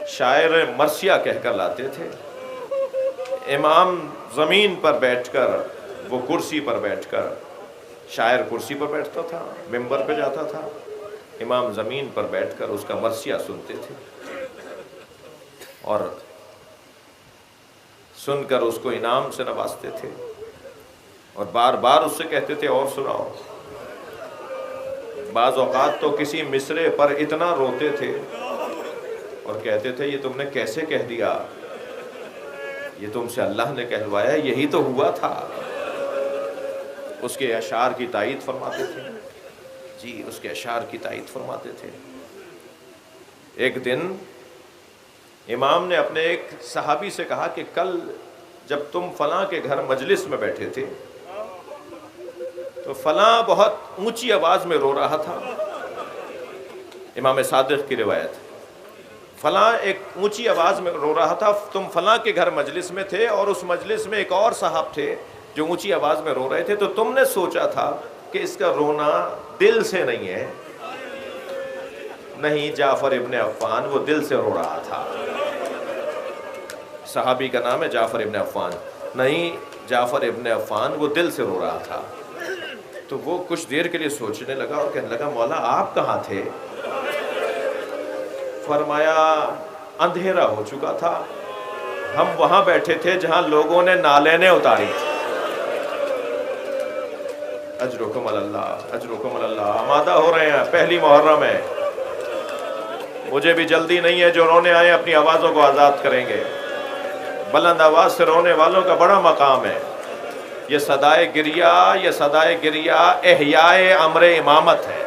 شاعر مرثیہ کہہ کر لاتے تھے۔ امام زمین پر بیٹھ کر، وہ کرسی پر بیٹھ کر، شاعر کرسی پر بیٹھتا تھا، ممبر پہ جاتا تھا، امام زمین پر بیٹھ کر اس کا مرثیہ سنتے تھے، اور سن کر اس کو انعام سے نوازتے تھے، اور بار بار اس سے کہتے تھے اور سناؤ۔ بعض اوقات تو کسی مصرعے پر اتنا روتے تھے اور کہتے تھے یہ تم نے کیسے کہہ دیا، یہ تم سے اللہ نے کہلوایا، یہی تو ہوا تھا۔ اس کے اشعار کی تائید فرماتے تھے، جی اس کے اشعار کی تائید فرماتے تھے۔ ایک دن امام نے اپنے ایک صحابی سے کہا کہ کل جب تم فلاں کے گھر مجلس میں بیٹھے تھے تو فلاں بہت اونچی آواز میں رو رہا تھا۔ امام صادق کی روایت، فلاں ایک اونچی آواز میں رو رہا تھا، تم فلاں کے گھر مجلس میں تھے اور اس مجلس میں ایک اور صاحب تھے جو اونچی آواز میں رو رہے تھے، تو تم نے سوچا تھا کہ اس کا رونا دل سے نہیں ہے۔ نہیں، جعفر ابن عفان وہ دل سے رو رہا تھا۔ صحابی کا نام ہے جعفر ابن عفان۔ نہیں، جعفر ابن عفان وہ دل سے رو رہا تھا۔ تو وہ کچھ دیر کے لیے سوچنے لگا اور کہنے لگا مولا آپ کہاں تھے؟ فرمایا اندھیرا ہو چکا تھا، ہم وہاں بیٹھے تھے جہاں لوگوں نے نالینیں اتاری تھی۔ اجرکم اللہ، اجرکم اللہ۔ آمادہ ہو رہے ہیں، پہلی محرم ہے، مجھے بھی جلدی نہیں ہے، جو رونے آئے اپنی آوازوں کو آزاد کریں گے۔ بلند آواز سے رونے والوں کا بڑا مقام ہے۔ یہ صدائے گریہ، یہ صدائے گریہ احیاء امر امامت ہے۔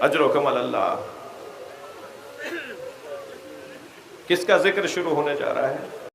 اجرکم اللہ۔ کس کا ذکر شروع ہونے جا رہا ہے؟